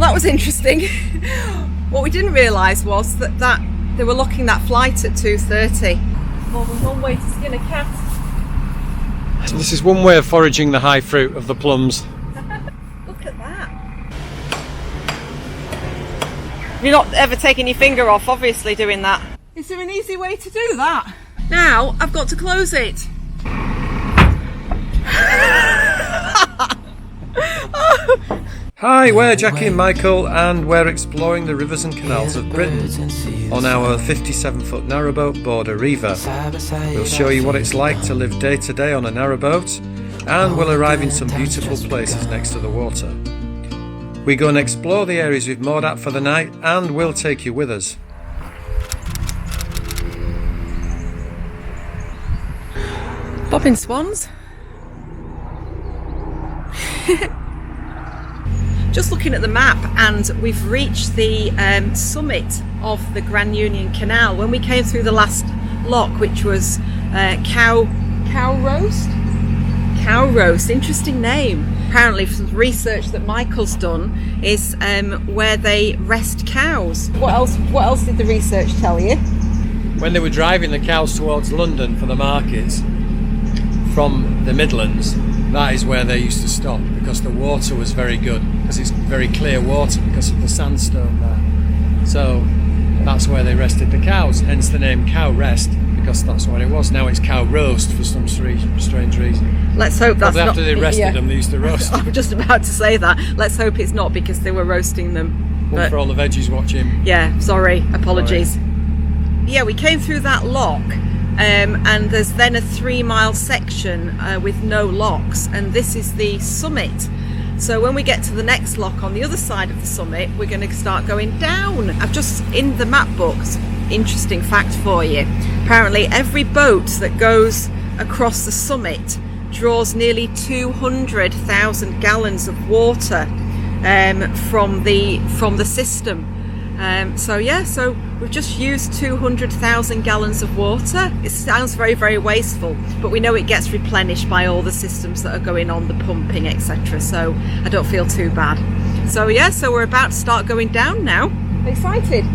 that was interesting. What we didn't realise was that they were locking that flight at 2:30. More than one way to skin a cat. This is one way of foraging the high fruit of the plums. Look at that. You're not ever taking your finger off, obviously, doing that. Is there an easy way to do that? Now, I've got to close it. Hi, we're Jackie and Michael, and we're exploring the rivers and canals of Britain on our 57-foot narrowboat Border Reiver. We'll show you what it's like to live day to day on a narrowboat, and we'll arrive in some beautiful places next to the water. We go and explore the areas we've moored at for the night, and we'll take you with us. Bobbing swans. Just looking at the map, and we've reached the summit of the Grand Union Canal. When we came through the last lock, which was cow roast, interesting name. Apparently, from research that Michael's done, is where they rest cows. What else did the research tell you? When they were driving the cows towards London for the markets from the Midlands, that is where they used to stop, because the water was very good, because it's very clear water because of the sandstone there. So that's where they rested the cows, hence the name cow rest, because that's what it was. Now it's cow roast for some strange reason. Let's hope that's not... After they rested them, they used to roast them. I was just about to say that. Let's hope it's not because they were roasting them. One for all the veggies watching. Yeah, sorry, apologies. Sorry. Yeah, we came through that lock. And there's then a 3-mile section with no locks, and this is the summit. So when we get to the next lock on the other side of the summit, we're going to start going down. I've just, in the map books, interesting fact for you. Apparently every boat that goes across the summit draws nearly 200,000 gallons of water from the system. So we've just used 200,000 gallons of water. It sounds very, very wasteful, but we know it gets replenished by all the systems that are going on, the pumping, etc. So I don't feel too bad. So we're about to start going down now. Excited?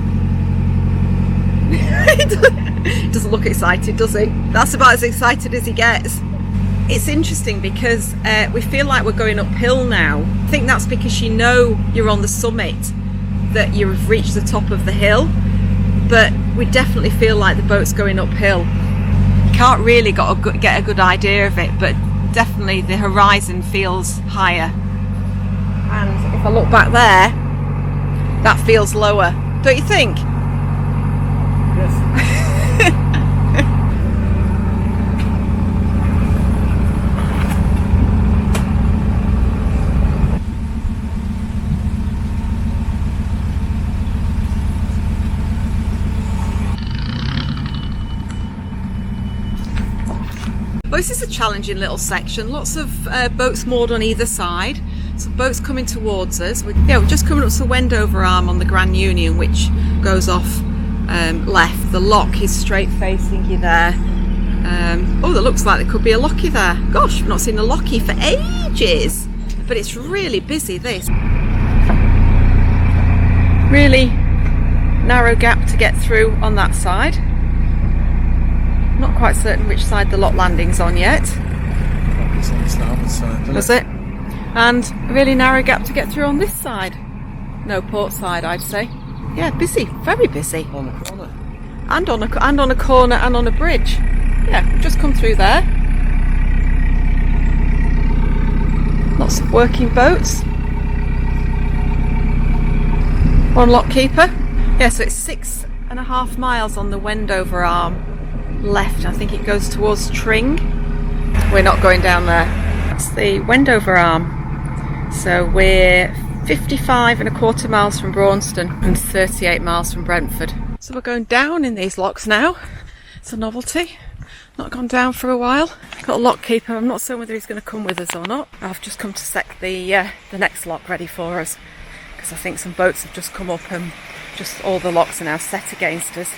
He doesn't look excited, does he? That's about as excited as he gets. It's interesting because we feel like we're going uphill now. I think that's because you know you're on the summit, that you've reached the top of the hill, but we definitely feel like the boat's going uphill. Can't really get a good idea of it, but definitely the horizon feels higher. And if I look back there, that feels lower, don't you think? Yes. Well, this is a challenging little section. Lots of boats moored on either side. Some boats coming towards us. We're just coming up to the Wendover arm on the Grand Union, which goes off left. The lock is straight facing you there. Oh, that looks like there could be a locky there. Gosh, I've not seen a locky for ages. But it's really busy, this. Really narrow gap to get through on that side. Not quite certain which side the lock landing's on yet. It's on the starboard side, Was it? And a really narrow gap to get through on this side. No, port side, I'd say. Yeah, busy, very busy. On a corner. And on a corner and on a bridge. Yeah, we've just come through there. Lots of working boats. One lock keeper. Yeah, so it's 6.5 miles on the Wendover arm. Left, I think it goes towards Tring. We're not going down there. That's the Wendover arm. So we're 55.25 miles from Braunston and 38 miles from Brentford. So we're going down in these locks now. It's a novelty. Not gone down for a while. Got a lock keeper. I'm not certain whether he's going to come with us or not. I've just come to set the next lock ready for us, because I think some boats have just come up and just all the locks are now set against us.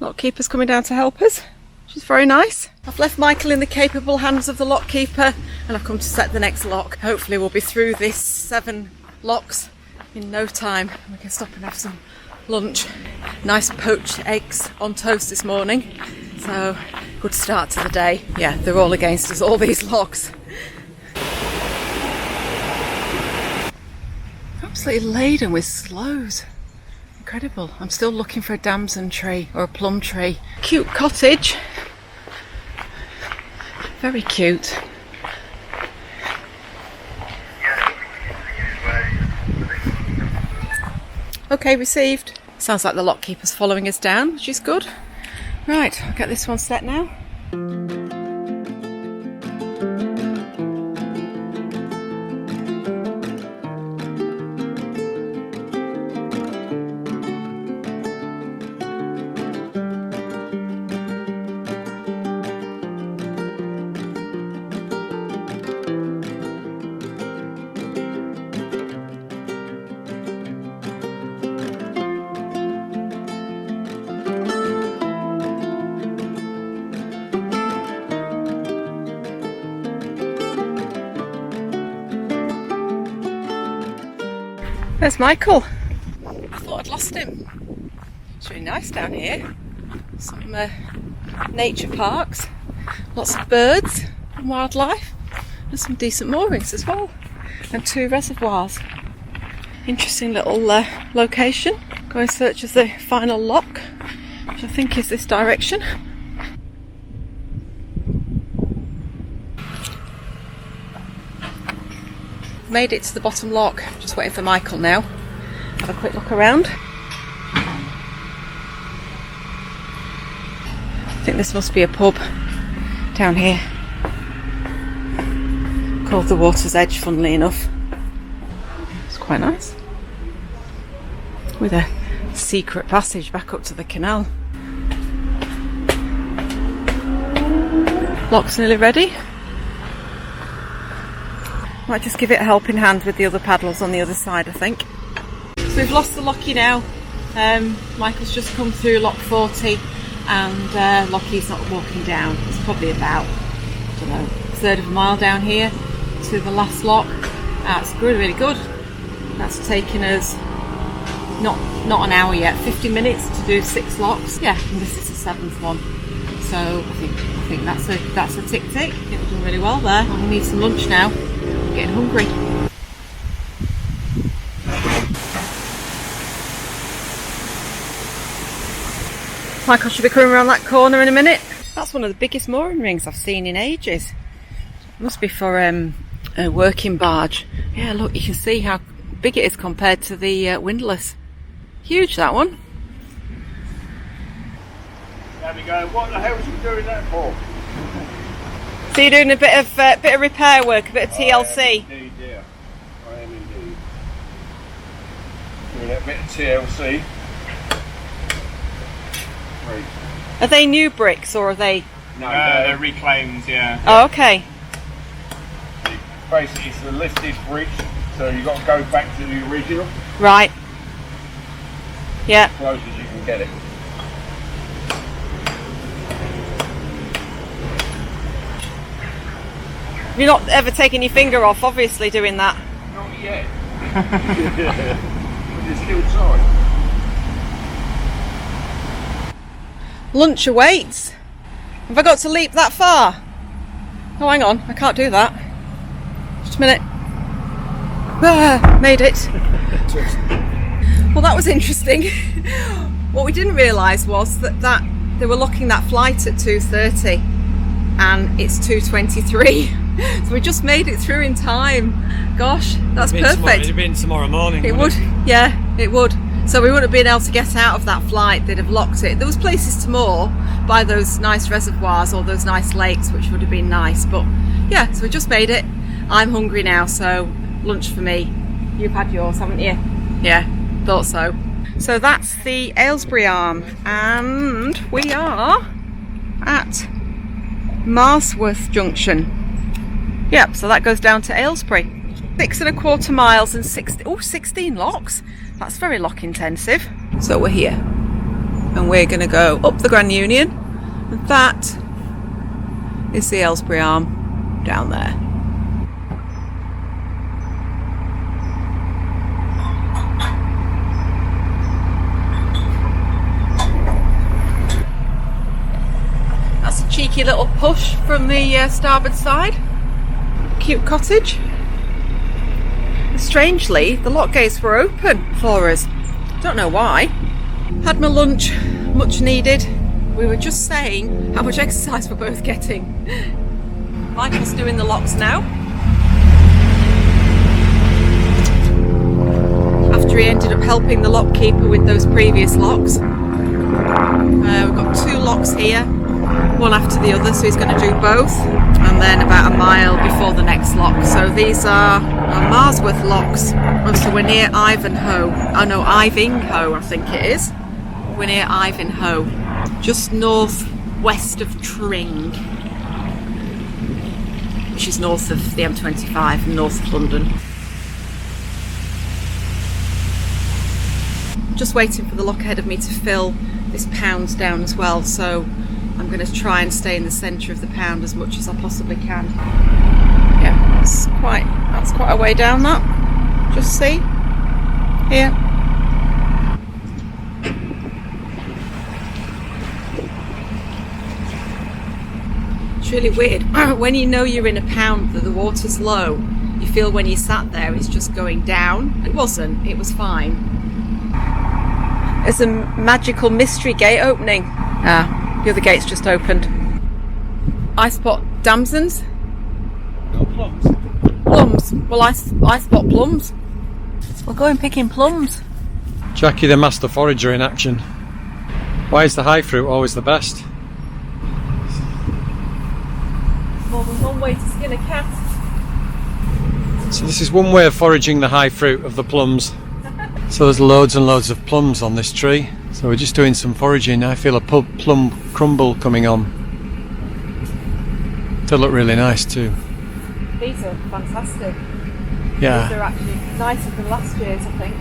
Lock keeper's coming down to help us, which is very nice. I've left Michael in the capable hands of the lock keeper, and I've come to set the next lock. Hopefully we'll be through this 7 locks in no time. We can stop and have some lunch. Nice poached eggs on toast this morning, so good start to the day. Yeah, they're all against us, all these locks. Absolutely laden with sloes. Incredible. I'm still looking for a damson tree or a plum tree. Cute cottage. Very cute. Okay, received. Sounds like the lock keeper's following us down, which is good. Right, I'll get this one set now. There's Michael. I thought I'd lost him. It's really nice down here. Some nature parks, lots of birds and wildlife, and some decent moorings as well, and 2 reservoirs. Interesting little location. Go in search of the final lock, which I think is this direction. Made it to the bottom lock, just waiting for Michael now. Have a quick look around. I think this must be a pub down here, called the Water's Edge, funnily enough. It's quite nice, with a secret passage back up to the canal. Lock's nearly ready. Might just give it a helping hand with the other paddles on the other side, I think. So we've lost the Lockie now. Michael's just come through lock 40 and Lockie's not walking down. It's probably about, I don't know, a third of a mile down here to the last lock. That's really, really good. That's taken us not an hour yet, 50 minutes to do 6 locks. Yeah, and this is the 7th one. So I think that's a tick tick. I think we've done really well there. We need some lunch now. I'm getting hungry. Michael should be coming around that corner in a minute. That's one of the biggest mooring rings I've seen in ages. It must be for a working barge. Yeah, look, you can see how big it is compared to the windlass. Huge, that one. There we go. What the hell is you doing that for? So you're doing a bit of repair work, a bit of TLC. I am indeed, yeah. I am indeed. Doing that bit of TLC. Right. Are they new bricks or are they? No, they're reclaimed, yeah. Oh, okay. Basically, it's the lifted bridge, so you've got to go back to the original. Right. Yeah. As close as you can get it. You're not ever taking your finger off, obviously, doing that. Not yet. But there's still time. Lunch awaits. Have I got to leap that far? Oh, hang on, I can't do that. Just a minute. Ah, made it. Well, that was interesting. What we didn't realise was that they were locking that flight at 2:30 and it's 2:23. So we just made it through in time. Gosh, that's perfect. It'd been tomorrow morning. It would, yeah, it would. So we wouldn't have been able to get out of that flight. They'd have locked it. There was places to moor by those nice reservoirs or those nice lakes, which would have been nice. But yeah, so we just made it. I'm hungry now, so lunch for me. You've had yours, haven't you? Yeah, thought so. So that's the Aylesbury arm, and we are at Marsworth Junction. Yep, so that goes down to Aylesbury. 6¼ miles and 16 locks. That's very lock intensive. So we're here and we're going to go up the Grand Union, and that is the Aylesbury arm down there. cheeky little push from the starboard side. Cute cottage. Strangely, the lock gates were open for us. Don't know why. Had my lunch, much needed. We were just saying how much exercise we're both getting. Michael's doing the locks now. After he ended up helping the lock keeper with those previous locks. We've got 2 locks here, one after the other, so he's going to do both. And then about a mile before the next lock. So these are Marsworth locks. Oh, so we're near Ivinghoe. Oh no, Ivinghoe I think it is. We're near Ivinghoe, just north-west of Tring, which is north of the M25 and north of London. Just waiting for the lock ahead of me to fill this pound down as well, so I'm going to try and stay in the centre of the pound as much as I possibly can. Yeah, that's quite a way down that. Just see here. It's really weird when you know you're in a pound that the water's low. You feel when you sat there it's just going down. It wasn't. It was fine. There's a magical mystery gate opening. The other gate's just opened. I spot damsons. Plums. Plums. Well, I spot plums. We're going picking plums. Jackie the master forager in action. Why is the high fruit always the best? More than one way to skin a cat. So this is one way of foraging the high fruit of the plums. So there's loads and loads of plums on this tree. So we're just doing some foraging. I feel a plum crumble coming on. They look really nice too. These are fantastic. Yeah. These are actually nicer than last year's, I think.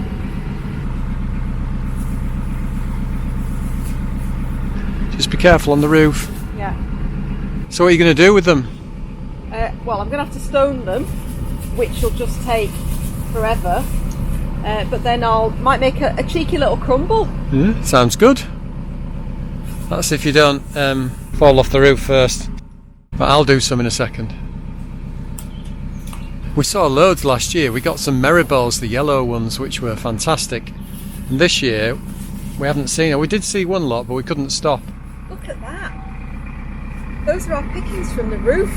Just be careful on the roof. Yeah. So what are you going to do with them? Well, I'm going to have to stone them, which will just take forever. But then might make a cheeky little crumble. Yeah, sounds good. That's if you don't fall off the roof first. But I'll do some in a second. We saw loads last year. We got some marigolds, the yellow ones, which were fantastic. And this year we haven't seen it. We did see one lot, but we couldn't stop. Look at that. Those are our pickings from the roof.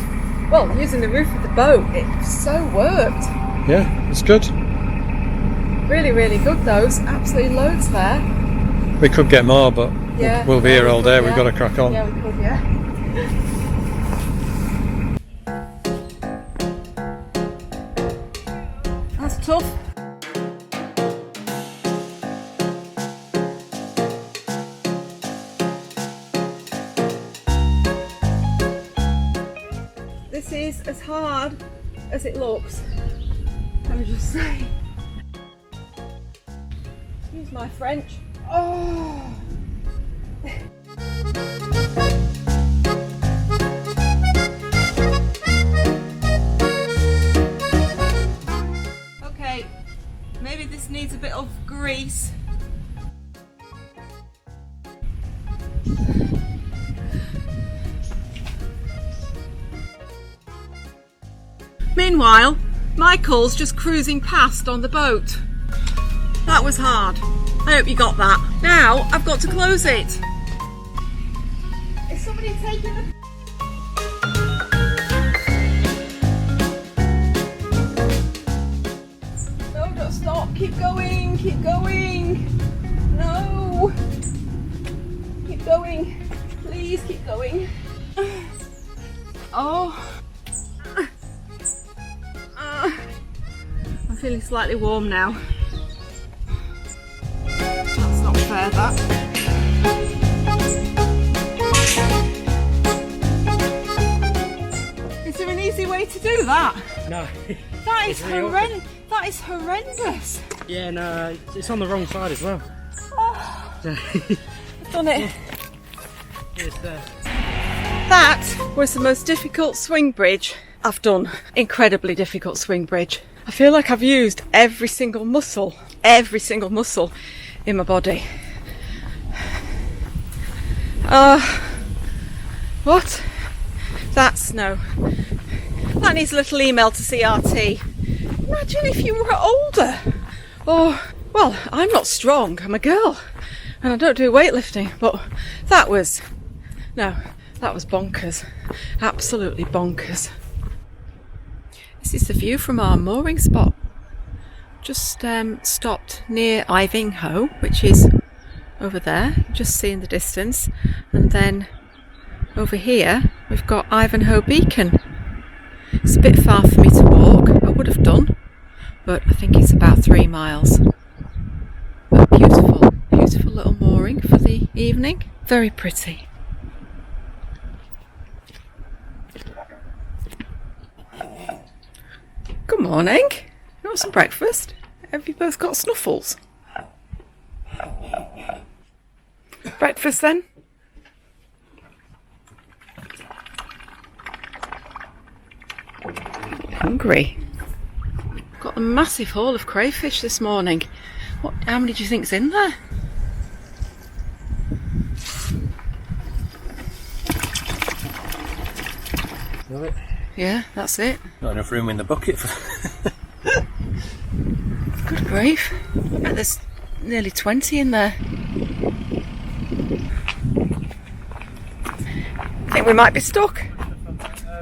Well, using the roof of the boat. It so worked. Yeah, it's good. Really, really good, those. Absolutely loads there. We could get more, but Yeah, we'll be here all day. Could, We've got to crack on. Yeah, we could, yeah. That's tough. This is as hard as it looks. Let me just say. Excuse my French. Oh. Okay, maybe this needs a bit of grease. Meanwhile, Michael's just cruising past on the boat. That was hard. I hope you got that. Now I've got to close it. Is somebody taking the... No, don't stop. Keep going. Keep going. No. Keep going. Please keep going. Oh. I'm feeling slightly warm now. That's not fair, that. Is there an easy way to do that? No. That is horrendous. That is horrendous. Yeah, no, it's on the wrong side as well. Oh, I've done it. It's That was the most difficult swing bridge I've done. Incredibly difficult swing bridge. I feel like I've used every single muscle in my body. What? That's no. That needs a little email to CRT. Imagine if you were older. Or, well, I'm not strong, I'm a girl. And I don't do weightlifting, but that was bonkers. Absolutely bonkers. This is the view from our mooring spot. Just stopped near Ivinghoe, which is over there, just see in the distance. And then over here, we've got Ivinghoe Beacon. It's a bit far for me to walk. I would have done, but I think it's about 3 miles. But beautiful, beautiful little mooring for the evening. Very pretty. Good morning. You want some breakfast? Have you both got snuffles? Breakfast then? Hungry. Got a massive haul of crayfish this morning. How many do you think's in there? Yeah, that's it. Not enough room in the bucket for Good grief. I bet there's nearly 20 in there. I think we might be stuck.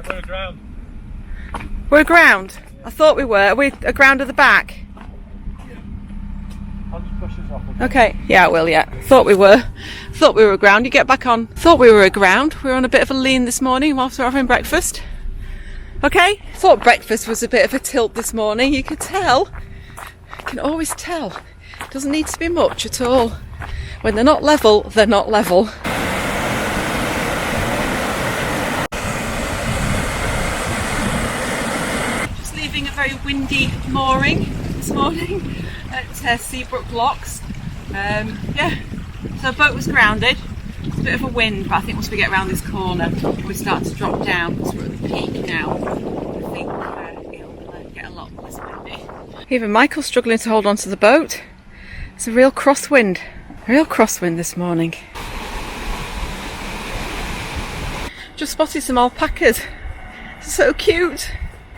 We're aground. We're aground? I thought we were. Are we aground at the back? I'll just push this off. Okay, yeah, I will, yeah. Thought we were. Thought we were aground. You get back on. Thought we were aground. We were on a bit of a lean this morning whilst we were having breakfast. Okay? Thought breakfast was a bit of a tilt this morning. You could tell. You can always tell. Doesn't need to be much at all. When they're not level, they're not level. Just leaving a very windy mooring this morning at Seabrook Locks. Yeah, so the boat was grounded. It's a bit of a wind, but I think once we get around this corner, we start to drop down because we're at the peak now. I think it'll get a lot less windy. Even Michael's struggling to hold on to the boat. It's a real crosswind this morning. Just spotted some alpacas. So cute.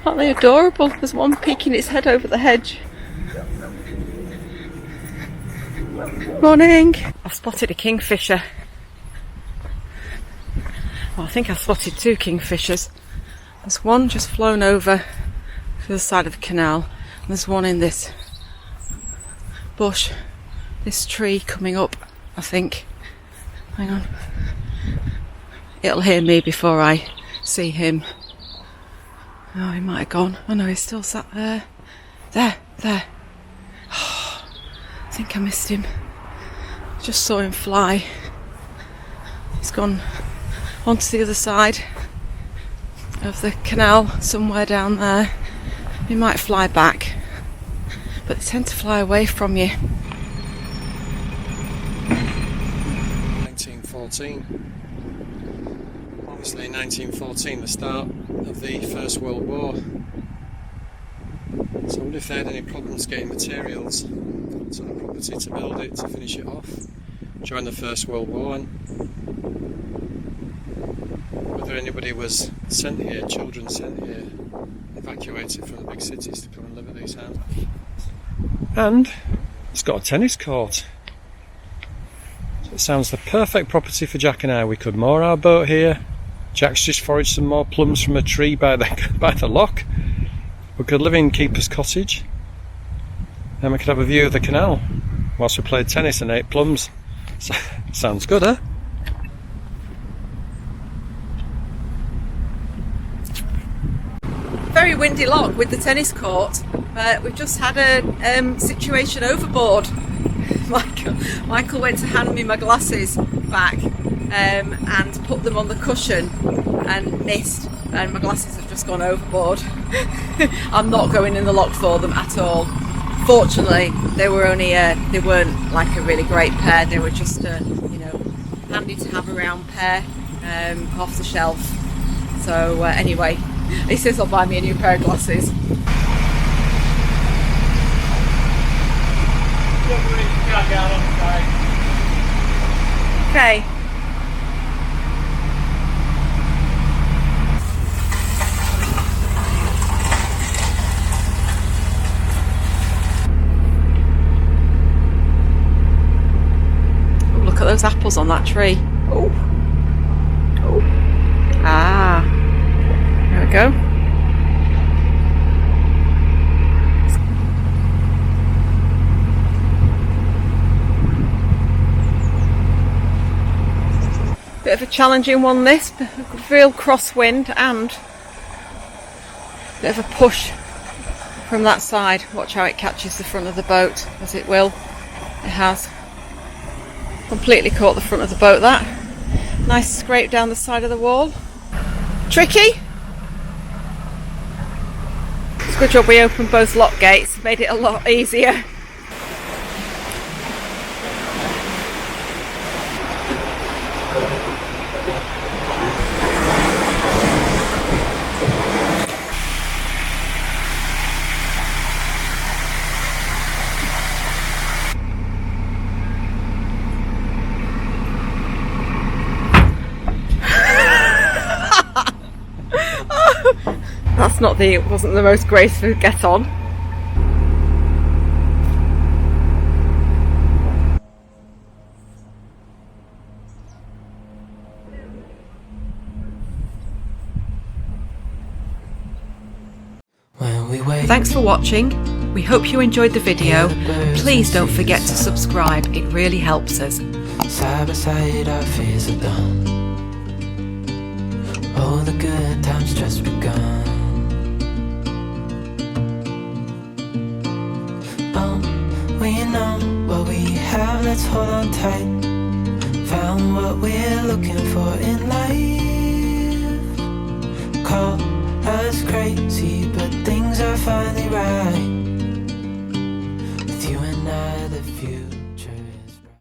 Aren't they adorable? There's one peeking its head over the hedge. Morning. I've spotted a kingfisher. Well, I think I've spotted 2 kingfishers. There's one just flown over to the side of the canal. And there's one in this bush, this tree coming up, I think. Hang on. It'll hear me before I see him. Oh, he might have gone. Oh no, he's still sat there. There. Oh, I think I missed him. Just saw him fly. He's gone onto the other side of the canal, somewhere down there. He might fly back, but they tend to fly away from you. 1914. Obviously 1914, the start of the First World War. So I wonder if they had any problems getting materials to the property to build it, to finish it off during the First World War, and whether anybody was sent here, children sent here, evacuated from the big cities to come and live at these houses. And it's got a tennis court. So it sounds the perfect property for Jack and I. We could moor our boat here. Jack's just foraged some more plums from a tree by the lock. We could live in Keeper's Cottage. And we could have a view of the canal whilst we played tennis and ate plums. So, sounds good, huh? Very windy lock with the tennis court. We've just had a situation overboard. Michael went to hand me my glasses back and put them on the cushion and missed, and my glasses have just gone overboard. I'm not going in the lock for them at all. Fortunately, they were only they weren't like a really great pair. They were just handy to have around pair off the shelf. So anyway, he says I'll buy me a new pair of glasses. Okay. apples on that tree. Oh. Oh. Ah. There we go. Bit of a challenging one this, real crosswind and bit of a push from that side. Watch how it catches the front of the boat, as it will. It has completely caught the front of the boat. That nice scrape down the side of the wall. Tricky. It's a good job we opened both lock gates, made it a lot easier. Wasn't the most graceful get on. Thanks for watching. We hope you enjoyed the video. Please don't forget to subscribe, it really helps us. Side by side our fears are done. All the good times just begun. We know what we have, let's hold on tight. Found what we're looking for in life.